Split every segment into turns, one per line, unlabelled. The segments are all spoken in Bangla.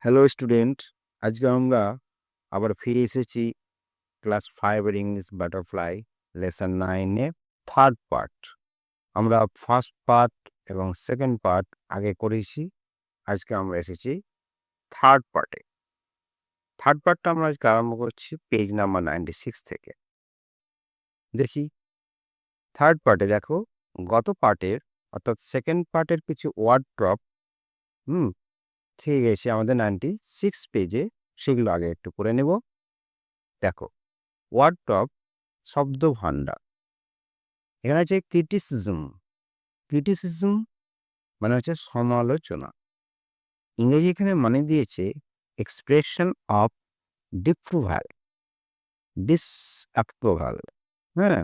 হ্যালো স্টুডেন্ট, আজকে আমরা আবার ফিরে এসেছি ক্লাস 5 এর ইংলিশ বাটারফ্লাই লেসন 9 এ থার্ড পার্ট। আমরা ফার্স্ট পার্ট এবং সেকেন্ড পার্ট আগে করেছি। আজকে আমরা এসেছি থার্ড পার্টে। থার্ড পার্টটা আমরা আজকে আরম্ভ করছি পেজ নাম্বার 96 থেকে। দেখি থার্ড পার্টে দেখো গত পার্টের অর্থাৎ সেকেন্ড পার্টের কিছু ওয়ার্ড ড্রপ ঠিক আছে আমাদের 96 পেজে, সেগুলো আগে একটু করে নেব। দেখো ওয়ার্ড ড্রপ শব্দ ভাণ্ডার। এখানে আছে ক্রিটিসিজম মানে হচ্ছে সমালোচনা। ইংরেজি এখানে মানে দিয়েছে এক্সপ্রেশন অফ ডিপ্রুভাল, ডিসঅ্যাপ্রুভাল। হ্যাঁ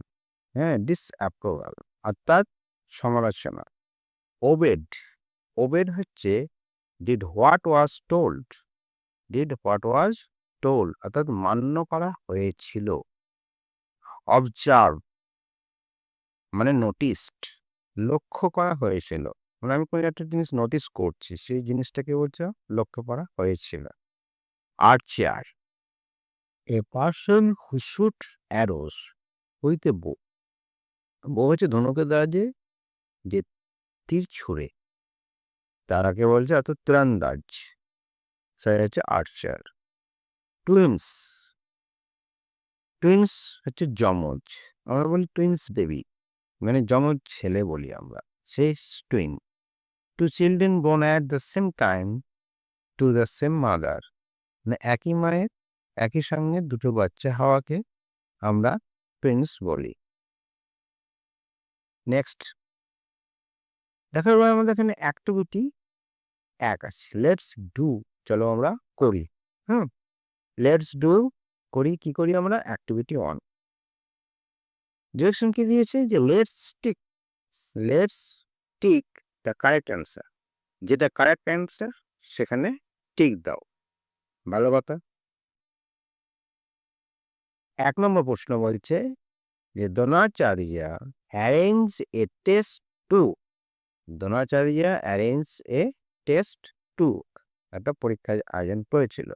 হ্যাঁ ডিসঅ্যাপ্রুভাল অর্থাৎ সমালোচনা। ওবেড, ওবেড হচ্ছে did what was told, did what was told অর্থাৎ মান্য করা হয়েছিল। অবজার্ভ মানে নোটিসড, লক্ষ্য করা হয়েছিল। মানে আমি কোনো একটা জিনিস নোটিস করছি, সেই জিনিসটাকে বলছে লক্ষ্য করা হয়েছিল। Archer, a person who shoot arrows with a bow. Bow হচ্ছে ধনুকের দ্বারা যে তীর ছুঁড়ে, তারাকে বলছে অত তীরন্দাজ, সে হচ্ছে আর্চার। টুইন্স, টুইন্স হচ্ছে যমজ, আমরা বলি টুইন্স বেবি, মানে যমজ ছেলে বলি আমরা, সেই twin. Two children born at the same time to the same mother, মানে একই মায়ের একই সঙ্গে দুটো বাচ্চা হওয়াকে আমরা টুইন্স বলি। নেক্সট দেখো এবার আমাদের এখানে অ্যাক্টিভিটি এক আছে, লেটস ডু, চলো আমরা করি। লেটস ডু করি, কি করি আমরা? অ্যাক্টিভিটি 1 ডিরেকশন কি দিয়েছে যে let's tick, let's tick the correct answer, যেটা কারেক্ট অ্যান্সার সেখানে টিক দাও। ভালো কথা। 1 নম্বর প্রশ্ন বলছে যে Dronacharya arrange a test to, Dronacharya arrange a test to, একটা পরীক্ষার আয়োজন করেছিল।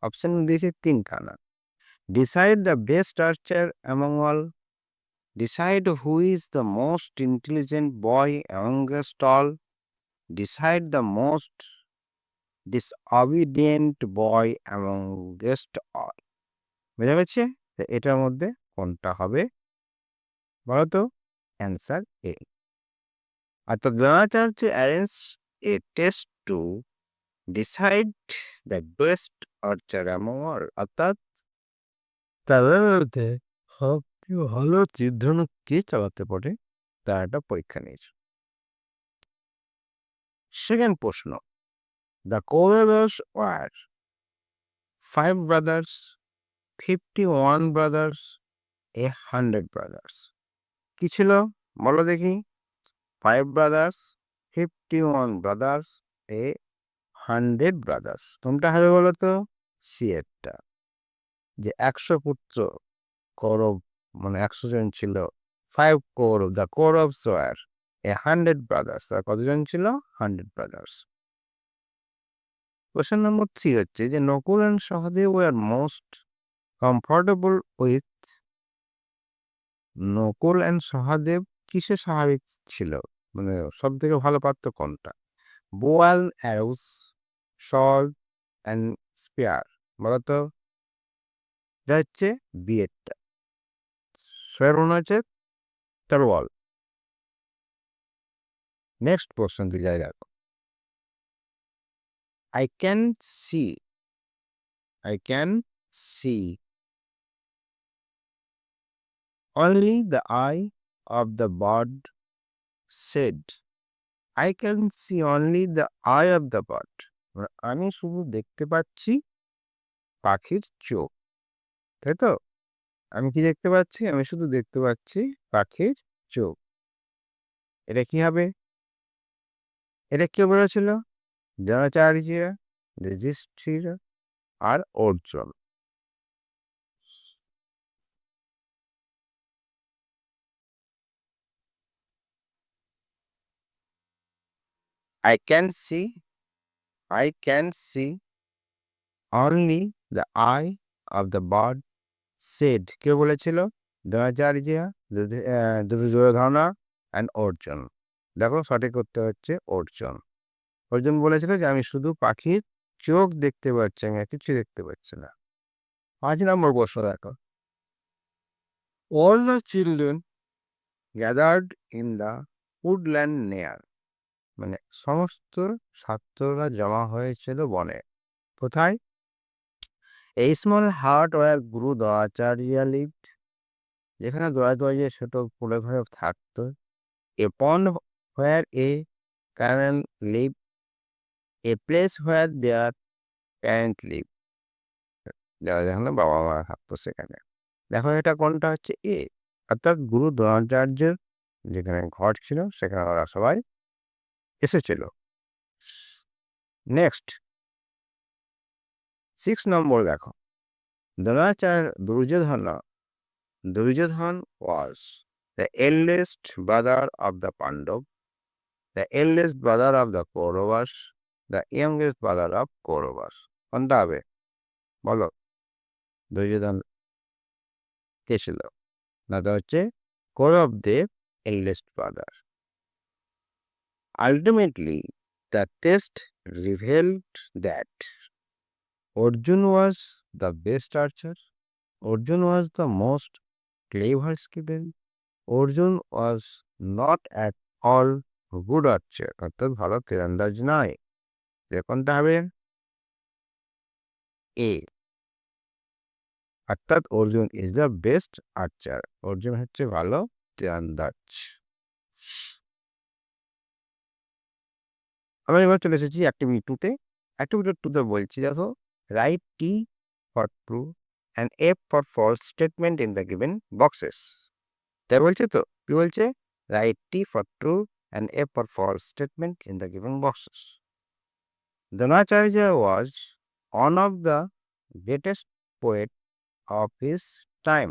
অপশন দিয়েছে 3খানা। Decide the best archer among all, decide who is the most intelligent boy amongst all, decide the most disobedient boy amongst all. বুঝা গেছে? এটার মধ্যে কোনটা হবে বলতো? অ্যান্সার এ। অর্থাৎ Dronacharya arrange a test to decide the best archer among all, অর্থাৎ তাদের মধ্যে সবচেয়ে ভালো তীরধনুক কে চালাতে পারে তার একটা পরীক্ষা নিয়েছে। সেকেন্ড প্রশ্ন, the Kauravas were 5 brothers, 51 brothers, 100 brothers. কি ছিল বলো দেখি? 5 ব্রাদার্স, 51 ব্রাদার্স, 100 ব্রাদার্স। কোনটা হবে বলো তো? সি এরটা, যে 100 পুত্র কৌরব, মানে 100 জন ছিল। 5 Kaurava, the Kauravas were 100 brothers, আর কতজন ছিল? 100 ব্রাদার্স। কোশ্চেন নম্বর 3 হচ্ছে যে Nakul and Sahadev were most comfortable with, Nakul and Sahadev কিসে স্বাভাবিক ছিল, মানে সব থেকে ভালো পারত কোনটা? Bow and arrows, sword and spear. বলতো? এটা হচ্ছে বিয়েরটা, স্পেয়ার মনে হচ্ছে তরোয়াল। নেক্সট প্রশ্ন দিকে যাই দেখো। I can see, I can see only the eye of the bird said, I can see only the eye of the bird, আমি শুধু দেখতে পাচ্ছি পাখির চোখ, তাই তো? আমি কি দেখতে পাচ্ছি? আমি শুধু দেখতে পাচ্ছি পাখির চোখ। এটা কি হবে? এটা কে বলেছিল? দ্রোণাচার্য, যুধিষ্ঠির আর Arjun. I can see, I can see only the eye of the bird said, কে বলেছিল? দ্রোণাচার্য, দুর্যোধন অ্যান্ড অর্জুন। দেখো সঠিক উত্তর হচ্ছে অর্জুন। অর্জুন বলেছিল যে আমি শুধু পাখির চোখ দেখতে পাচ্ছি, আমি আর কিছু দেখতে পাচ্ছি না। 5 নম্বর প্রশ্ন দেখো। All the children gathered in the woodland near, মানে সমস্ত ছাত্ররা জমা হয়েছিল বনে। কোথায়? A small hut where Guru Dwacharya lived, যেখানে দ্রোণাচার্যের ছোট কুলে ঘরে থাকতো। A pond where a camel lived, a place where their parent lived, যারা যেখানে বাবা মা থাকতো সেখানে। দেখো এটা কোনটা হচ্ছে? এ, অর্থাৎ গুরু দ্রোণাচার্যের যেখানে ঘর ছিল সেখানে ওরা সবাই এসেছিল। নেক্সট 6 নম্বর দেখো। Duryodhan was the eldest brother of the Pandav, the eldest brother of the Kauravas, the youngest brother of Kauravas. কোনটা হবে বলো? দুর্যোধন কে ছিল? না, তো হচ্ছে কৌরবদের eldest brother. Ultimately, the test revealed that Arjun was the best archer, Arjun was the most clever skipping, Arjun was not at all good archer, অর্থাৎ ভালো তীরন্দাজ নয়। কোনটা হবে? এ, অর্থাৎ অর্জুন ইজ দ্য বেস্ট আর্চার, অর্জুন হচ্ছে ভালো তীরন্দাজ। আমরা এবার চলে এসেছি অ্যাক্টিভিটি 2-তে। অ্যাক্টিভিটি 2-তে বলছি দেখো, write T for true and F for false statement in the given boxes. তাই বলছে তো, কি বলছে? Write T for true and F for false statement in the given boxes. Dronacharya was one of the greatest poet of his time.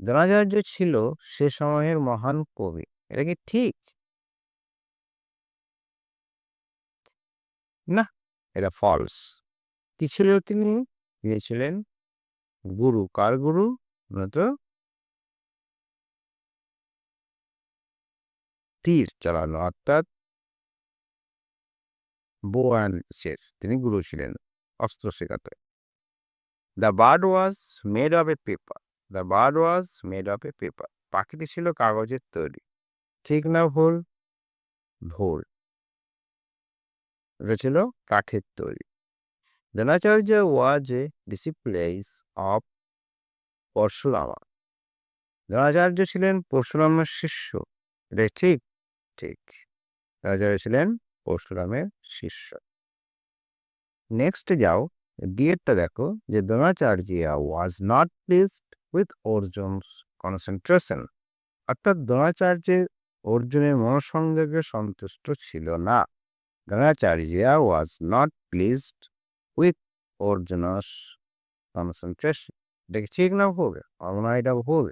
Dronacharya ছিল সে সময়ের মহান কবি। এটা কি ঠিক? না, এটা ফলস। কি ছিল তিনি? তিনি ছিলেন গুরু। কার গুরু? তো তীর চালানো, অর্থাৎ বো অ্যান্ড তিনি গুরু ছিলেন অস্ত্র শেখাতে। The bird was made of a paper, the bird was made of a paper, পাখিটি ছিল কাগজের তৈরি। ঠিক না ভুল? ভুল, এটা ছিল কাঠের তৈরি। দ্রোণাচার্য ওয়াজ এ ডিসিপ্লেস অফ পরশুরামা, দ্রোণাচার্য ছিলেন পরশুরামের শিষ্য। এটা ঠিক? ঠিক, দ্রোণাচার্য ছিলেন পরশুরামের শিষ্য। নেক্সট যাও, ডিএরটা দেখো, যে Dronacharya was not pleased with Arjun's concentration, অর্থাৎ দ্রোণাচার্যের অর্জুনের মনোসংযোগে সন্তুষ্ট ছিল না। Dronacharya was not pleased with Arjun's concentration. এটা কি ঠিক না ভুল? আমরা এটা ভুল,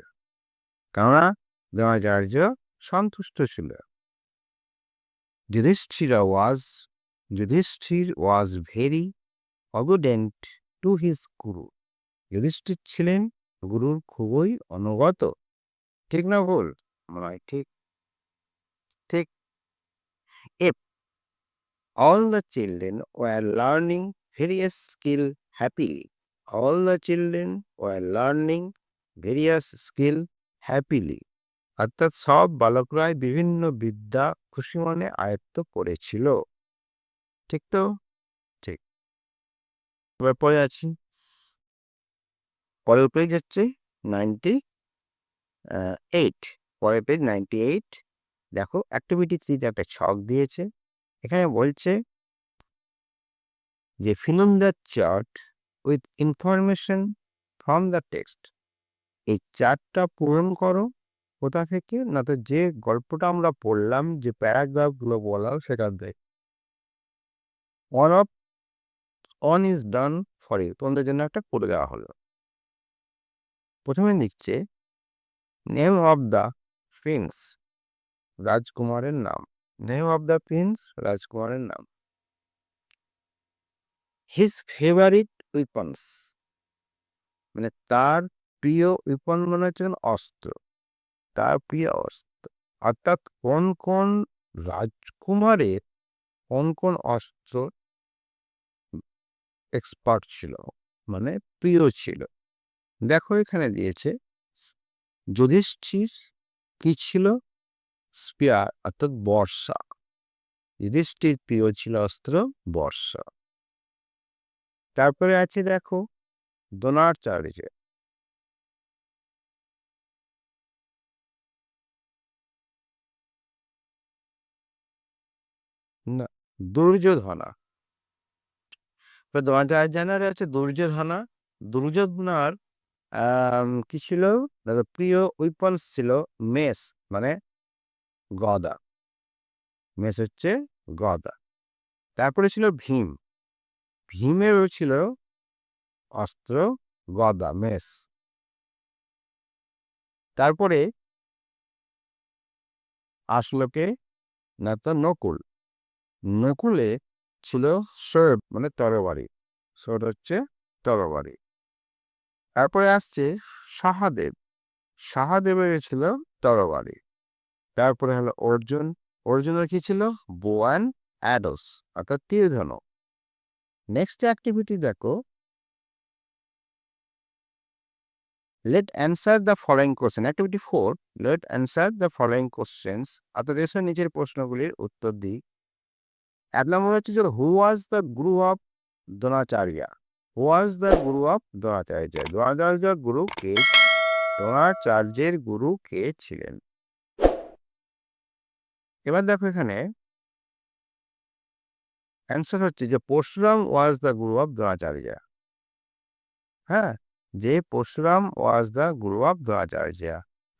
কেননা দ্রোণাচার্য সন্তুষ্ট ছিল। Yudhishthir was very obedient to his guru, Yudhishthir ছিলেন গুরুর খুবই অনুগত। ঠিক না ভুল? নয়, ঠিক। ঠিক। If all the children were learning various skill happily, all the children were learning various skill happily, অর্থাৎ সব বালকরাই বিভিন্ন বিদ্যা খুশি মনে আয়ত্ত করেছিল। ঠিক তো? ঠিক। এবার পরে আছি, পরের পেজ হচ্ছে 98, পরের পেজ 98। দেখো অ্যাক্টিভিটি 3-তে একটা ছক দিয়েছে। এখানে বলছে যে fill in the chart with information from the text, এই চার্টটা পূরণ করো। কোথা থেকে? না, তো যে গল্পটা আমরা পড়লাম, যে প্যারাগ্রাফগুলো বললাম সেখান থেকে। One is done for you, তোমাদের জন্য একটা করে দেওয়া হলো। প্রথমে লিখছে নেম অফ দ্য প্রিন্স, রাজকুমারের নাম। নেম অফ দ্য প্রিন্স, রাজকুমারের নাম। হিজ ফেভারিট উইপন্স, মানে তার প্রিয় উইপন মানে হচ্ছে অস্ত্র, তার প্রিয় অস্ত্র। অর্থাৎ কোন কোন রাজকুমারের কোন কোন অস্ত্র এক্সপার্ট ছিল, মানে প্রিয় ছিল। দেখো এখানে দিয়েছে যুধিষ্ঠির কি ছিল, স্পিয়ার অর্থাৎ বর্ষা। যুধিষ্ঠির প্রিয় ছিল অস্ত্র বর্ষা। তারপরে আছে দেখো দ্রোণাচার্য, না দুর্যোধনা। দ্রোণাচার্যের হচ্ছে দুর্যোধনা। দুর্যোধনার কি ছিল, দেখো প্রিয় উইপন্স ছিল মেস, মানে গদা। মেস হচ্ছে গদা। তারপরে ছিল ভীম, ভীমেরও ছিল অস্ত্র গদা, মেস। তারপরে আসলো কে, না তো নকুল। নকুলে ছিল শর্ব, মানে তরবারি। শর্ব হচ্ছে তরবারি। তারপরে আসছে সহাদেব, সহাদেবের ছিল তরবারি। তারপরে হলো অর্জুন, অর্জুনের কি ছিল, বো অ্যান্ড অ্যাডোস অর্থাৎ তীর ধনুক। নেক্সট অ্যাক্টিভিটি দেখো, let answer the following question. Activity 4, let answer the following questions. অর্থাৎ এসব নিচের প্রশ্নগুলির উত্তর দিই। 1 নম্বর হচ্ছে যে হু was the Guru of Dronacharya, who was the Guru of Dronacharya, দ্রোণাচার্যের গুরু কে, দ্রোণাচার্যের গুরু কে ছিলেন। এবার দেখো এখানে অ্যান্সার হচ্ছে যে Parashuram was the Guru of Dronacharya. হ্যাঁ, যে Parashuram was the Guru of Dronacharya,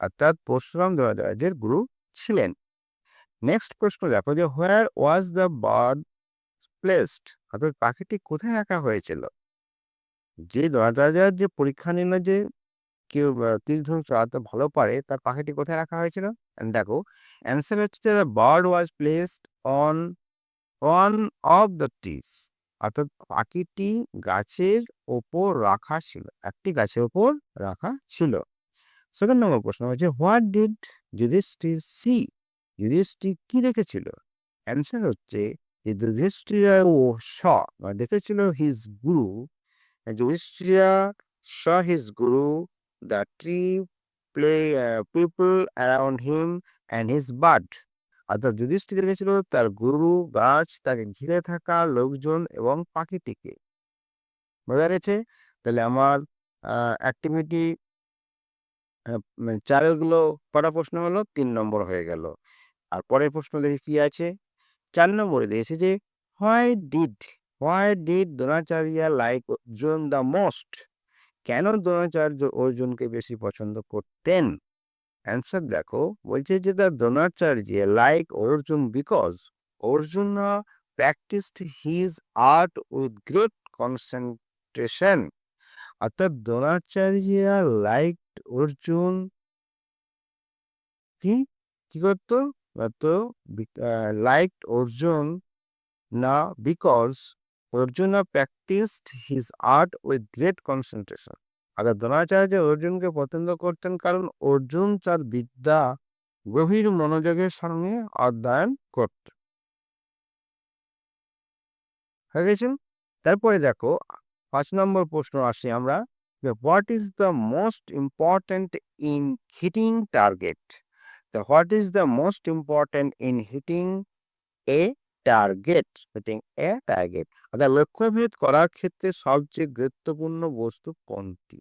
অর্থাৎ পরশুরাম দ্রোণাচার্যের গুরু ছিলেন। নেক্সট প্রশ্ন দেখো যে হোয়ার ওয়াজ দ্য বার্ড প্লেসড, অর্থাৎ পাখিটি কোথায় রাখা হয়েছিল। যে দ্রোণাচার্যের যে পরীক্ষা নিল যে কেউ তীর ধনুক চালাতে ভালো পারে, তার পাখিটি কোথায় রাখা হয়েছিল। দেখো অ্যান্সার হচ্ছে bird was placed on one of the trees, অর্থাৎ পাখিটি গাছের ওপর রাখা ছিল, একটি গাছের ওপর রাখা ছিল। সেকেন্ড নম্বর প্রশ্ন হচ্ছে what did Yudhishthir see, Yudhishthir কি দেখেছিল। অ্যান্সার হচ্ছে যে যুধিষ্ঠির ও স দেখেছিল his Guru, Yudhishthir saw his Guru the tree play people around him and his bird, অর্থাৎ যুধিষ্ঠির দেখেছিল তার গুরু, গাছ, তাকে ঘিরে থাকা লোকজন এবং পাখিটিকে। বোঝা গেছে। তাহলে আমার অ্যাক্টিভিটি 4 গুলো কটা প্রশ্ন হলো, 3 নম্বর হয়ে গেল। আর পরের প্রশ্ন দেখি কি আছে। 4 নম্বরে দিয়েছে যে why did Dronacharya like Arjun the most, কেন দ্রোণাচার্য অর্জুনকে বেশি পছন্দ করতেন। অ্যান্সার দেখো, বলছে যে the Dronacharya like Arjun because Arjun practised his art with great concentration, অর্থাৎ দ্রোণাচার্য লাইক অর্জুন কি কি করতো, তো লাইক অর্জুন না because Arjun practised his art with great concentration, অর্থাৎ দ্রোণাচার্য অর্জুনকে পছন্দ করতেন কারণ অর্জুন তার বিদ্যা গভীর মনোযোগের সঙ্গে অধ্যয়ন করত। হয়ে গেছে। তারপরে দেখো 5 নম্বর প্রশ্ন আসি আমরা, what is the most important in hitting target. What is the most important in hitting a target, hitting a target, অর্থাৎ লক্ষ্যভেদ করার ক্ষেত্রে সবচেয়ে গুরুত্বপূর্ণ বস্তু কোনটি।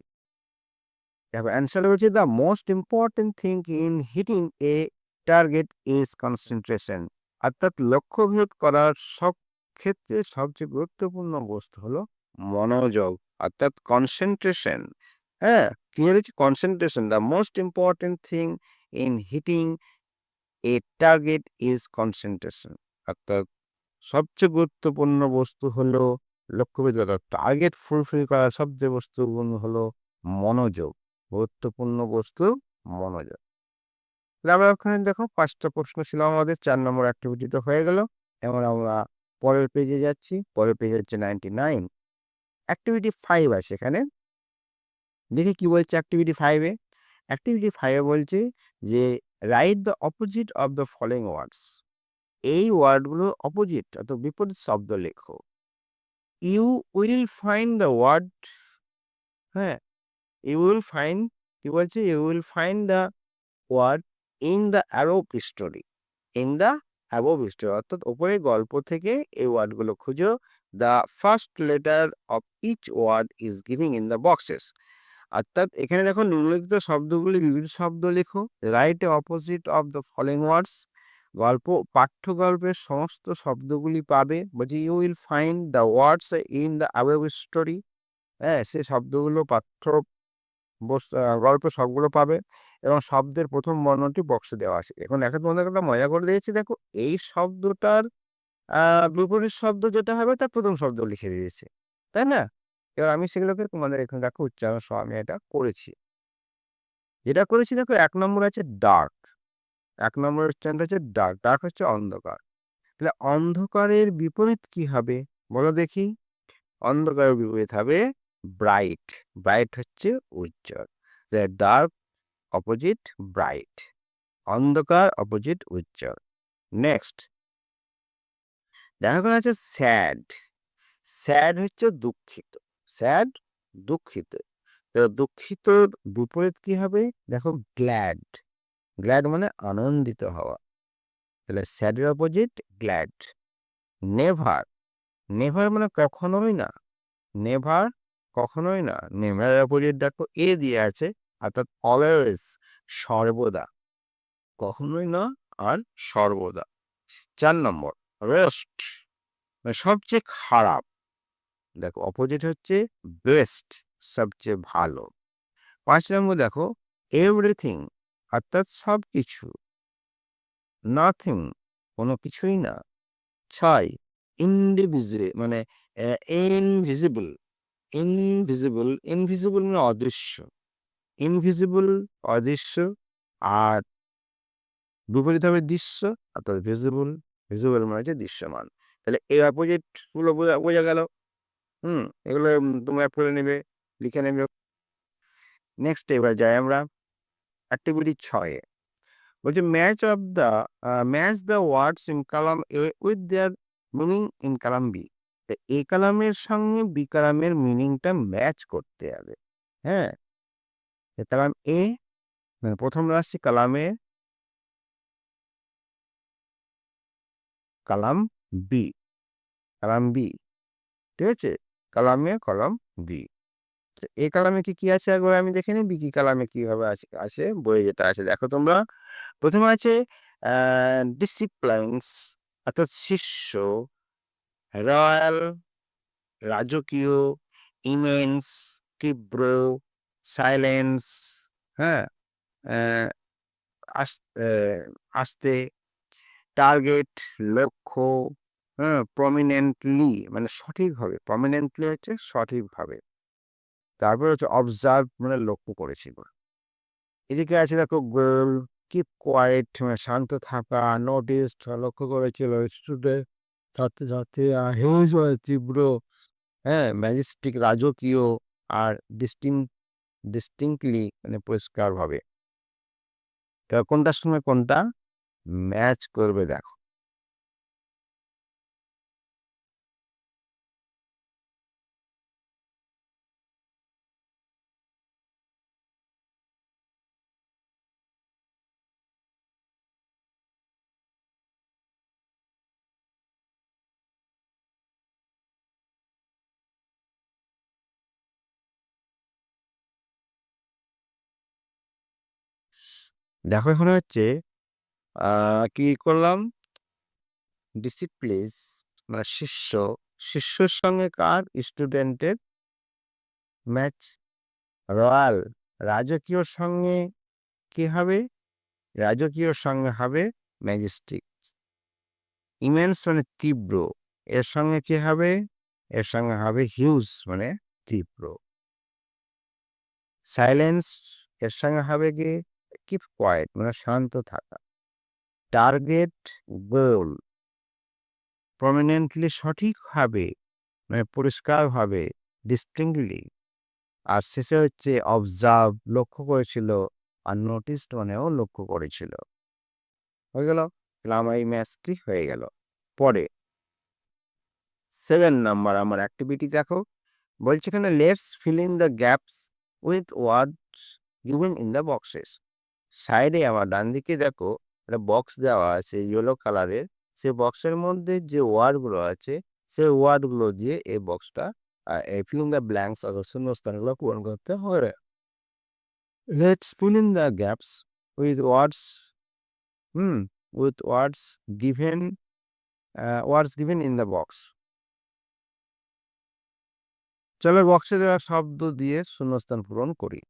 দেখো অ্যান্সার হচ্ছে the most important thing in hitting a target is concentration, অর্থাৎ লক্ষ্যভেদ করার সব ক্ষেত্রে সবচেয়ে গুরুত্বপূর্ণ বস্তু হলো মনোযোগ, অর্থাৎ কনসেন্ট্রেশন। হ্যাঁ, কি হচ্ছে concentration, the most important thing in hitting a target is concentration, অর্থাৎ সবচেয়ে গুরুত্বপূর্ণ বস্তু হলো লক্ষ্যভেদ করা, টার্গেট ফুলফিল করার সবচেয়ে গুরুত্বপূর্ণ হলো মনোযোগ, গুরুত্বপূর্ণ বস্তু মনোযোগ। আবার ওখানে দেখো 5টা প্রশ্ন ছিল আমাদের, 4 নম্বর অ্যাক্টিভিটি তো হয়ে গেল। এবার আমরা পরের পেজে যাচ্ছি, পরের পেজ হচ্ছে 99। অ্যাক্টিভিটি 5 আছে এখানে। দেখি কি বলছে অ্যাক্টিভিটি 5 এ। অ্যাক্টিভিটি 5 এ বলছে যে write the opposite of the following words. এই ওয়ার্ডগুলোর অপোজিট অর্থাৎ বিপরীত শব্দ লেখো। You will find the word, হ্যাঁ, ইউ উইল ফাইন্ড, কি বলছে, you will find the word in the above story. In the above story অর্থাৎ ওপরে গল্প থেকে এই ওয়ার্ডগুলো খুঁজো। The first letter of each word is giving in the boxes. অর্থাৎ এখানে দেখো নিম্নলিখিত শব্দগুলি বিপরীত শব্দ লেখো। Write A opposite of the following words. পাঠ্য গল্পের সমস্ত শব্দগুলি পাবে। বলছে you will find the words in the above story. হ্যাঁ, সেই শব্দগুলো গল্পের সবগুলো পাবে এবং শব্দের প্রথম বর্ণটি বক্সে দেওয়া আছে। এখন এখন তোমাদের একটা মজা করে দিয়েছি, দেখো এই শব্দটার বিপরীত শব্দ যেটা হবে তার প্রথম শব্দ লিখে দিয়েছে, তাই না? এবার আমি সেগুলোকে তোমাদের এখানে দেখো উচ্চারণ সহ আমি এটা করেছি। যেটা করেছি দেখো 1 নম্বর আছে ডার্ক। 1 নম্বর উচ্চারণটা হচ্ছে ডার্ক। ডার্ক হচ্ছে অন্ধকার। তাহলে অন্ধকারের বিপরীত কি হবে বলো দেখি? অন্ধকারের বিপরীত হবে ব্রাইট। ব্রাইট হচ্ছে উজ্জ্বল। ডার্ক অপোজিট ব্রাইট, অন্ধকার অপোজিট উজ্জ্বল। নেক্সট দেখা আছে স্যাড। স্যাড হচ্ছে দুঃখিত। স্যাড দুঃখিত। দুঃখিতর বিপরীত কি হবে দেখো? গ্ল্যাড। গ্ল্যাড মানে আনন্দিত হওয়া। তাহলে স্যাডের অপোজিট গ্ল্যাড। নেভার। নেভার মানে কখনোই না। নেভার কখনোই না। নেভারের অপোজিট দেখো এ দিয়ে আছে, অর্থাৎ অলওয়েজ, সর্বদা। কখনোই না আর সর্বদা। 4 নম্বর রেস্ট, মানে সবচেয়ে খারাপ। দেখো অপোজিট হচ্ছে বেস্ট, সবচেয়ে ভালো। 5 নম্বর দেখো এভরিথিং, অর্থাৎ সব কিছু। নাথিং, কোনো কিছুই না। 6 ইনডিভিজিবল, মানে ইনভিজিবল। ইনভিজিবল, ইনভিজিবল মানে অদৃশ্য। ইনভিজিবল অদৃশ্য, আর বিপরীত হবে দৃশ্য, অর্থাৎ ভিজিবল। ভিজিবল মানে হচ্ছে দৃশ্যমান। তাহলে এই অপোজিট গুলো বোঝা গেল। এগুলো তোমরা পড়ে নেবে, লিখে নেবে। নেক্সট এবার যাই আমরা অ্যাক্টিভিটি 6 এ। বলছে match the words in column A with their meaning in column B. A কলামের সঙ্গে বি কলামের মিনিংটা ম্যাচ করতে হবে। হ্যাঁ, কলাম এ মানে প্রথম রাশি কলামে, কলাম বি, কলাম বি, ঠিক আছে? কলামে কলাম বি। এই কালামে কি আছে একবার আমি দেখে নিই। বি কি কালামে কিভাবে আছে বইয়ে যেটা আছে দেখো তোমরা। প্রথমে আছে ডিসিপ্লিনস, অর্থাৎ শিষ্য। রয়্যাল, রাজকীয়। ইমেন্স, তীব্র। সাইলেন্স, হ্যাঁ, আস্তে। টার্গেট, লক্ষ্য। হ্যাঁ, প্রমিনেন্টলি মানে সঠিকভাবে। প্রমিনেন্টলি হচ্ছে সঠিকভাবে। তারপরে হচ্ছে অবজার্ভ মানে লক্ষ্য করেছিল। এদিকে আছে দেখো গার্ল, কিপ কোয়াইট মানে শান্ত থাকা। নোটিস লক্ষ্য করেছিল। স্টুডেন্ট ছাত্রছাত্রী। হিউজ তীব্র, হ্যাঁ, ম্যাজেস্টিক রাজকীয়। আর ডিস্টিংক্টলি মানে পরিষ্কারভাবে। কোনটার সঙ্গে কোনটা ম্যাচ করবে দেখো। দেখো এখানে হচ্ছে কি করলাম? ডিসিপ্লিন মানে শিষ্য। শিষ্যর সঙ্গে কার? স্টুডেন্টের ম্যাচ। রয়্যাল রাজকীয় সঙ্গে কি হবে? রাজকীয় সঙ্গে হবে ম্যাজেস্টিক। ইমেন্স মানে তীব্র, এর সঙ্গে কি হবে? এর সঙ্গে হবে হিউজ মানে তীব্র। সাইলেন্স এর সঙ্গে হবে কি? কিপ কোয়াইট মানে শান্ত থাকা। টার্গেট গোল, প্রমিনেন্টলি সঠিকভাবে মানে পরিষ্কারভাবে, ডিস্টিংক্টলি। আর শেষে হচ্ছে অবজার্ভ, লক্ষ্য করেছিল, আর নোটিসড মানেও লক্ষ্য করেছিল। হয়ে গেল, তাহলে আমার এই ম্যাথসটি হয়ে গেল। পরে 7 নাম্বার আমার অ্যাক্টিভিটি দেখো, বলছে এখানে let's fill in the gaps with words given in the boxes. সাইডে আমার ডান দিকে দেখো একটা বক্স দেওয়া আছে ইয়েলো কালারের, সেই বক্সের মধ্যে যে ওয়ার্ডগুলো আছে সেই ওয়ার্ডগুলো দিয়ে এই বক্সটা ফিল ইন দ্য ব্ল্যাঙ্কস অর্থাৎ শূন্যস্থানগুলো পূরণ করতে হবে। Let's fill in the gaps with words with words given in the box. চলো বক্সে দেওয়া শব্দ দিয়ে শূন্যস্থান পূরণ করি।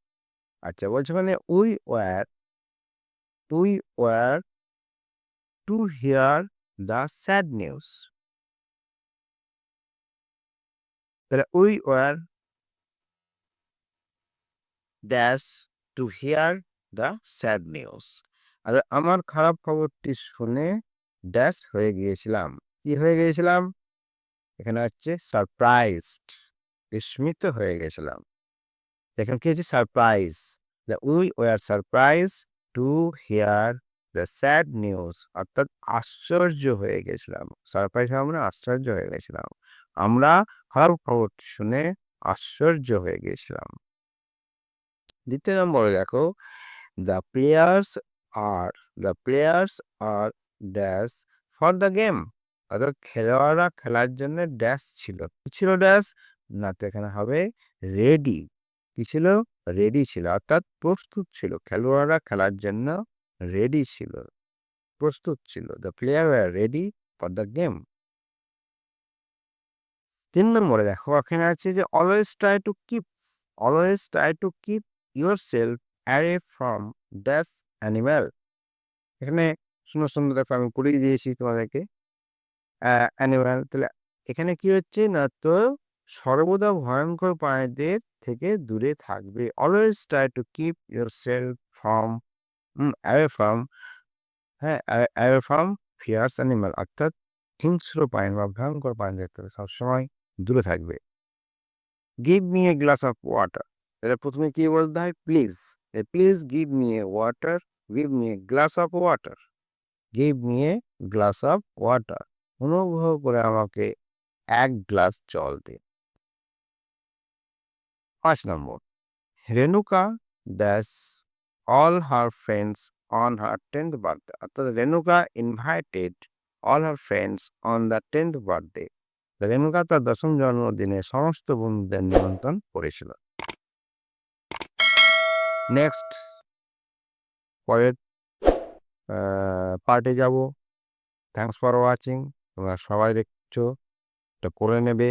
আচ্ছা, বলছে মানে we were to hear the sad news. তাহলে we were dash to hear the sad news. আর আমার খারাপ খবরটি শুনে ড্যাশ হয়ে গিয়েছিলাম। কি হয়ে গিয়েছিলাম? এখানে হচ্ছে সারপ্রাইজড, বিস্মিত হয়ে গেছিলাম। এখানে কি হচ্ছে? Surprise. We were surprise to hear the sad news, অর্থাৎ আশ্চর্য হয়ে গেছিলাম। সারপ্রাইজ আমরা আশ্চর্য হয়ে গেছিলাম। আমরা খারাপ খবরটি শুনে আশ্চর্য হয়ে গেছিলাম। দ্বিতীয় নম্বরে দেখো, the players are dash for the game, অর্থাৎ খেলোয়াড়রা খেলার জন্য ড্যাশ ছিল। কি ছিল ড্যাশ? না, তো এখানে হবে রেডি। কি ছিল? রেডি ছিল, অর্থাৎ প্রস্তুত ছিল। খেলোয়াড়রা খেলার জন্য রেডি ছিল, প্রস্তুত ছিল। The player were ready for the game. 3 নম্বরে দেখো এখানে আছে যে always try to keep yourself away from dash animal। এখানে শূন্যস্থান দেখো আমি পড়িয়ে দিয়েছি তোমাদেরকে অ্যানিমাল। তাহলে এখানে কি হচ্ছে না, তো সর্বদা ভয়ঙ্কর প্রাণীদের থেকে দূরে থাকবে। Always try to keep yourself from away from away from fierce animal, অর্থাৎ হিংস্র প্রাণী বা ভয়ঙ্কর প্রাণীদের থেকে সবসময় দূরে থাকবে। Give me a glass of water. এটা প্রথমে কি বলতে হয়? Please. Please give me a water, give me a glass of water, give me a glass of water. অনুগ্রহ করে আমাকে এক গ্লাস জল দিন। 5 number, Renuka dash all her friends on her 10th birthday, অর্থাৎ Renuka invited all her friends on the 10th birthday. Renuka তার 10ম জন্মদিনে সমস্ত বন্ধুদের নিমন্ত্রণ করেছিল। নেক্সট, পরের পার্টে যাব। Thanks for watching. তোমরা সবাই দেখছো, এটা করে নেবে।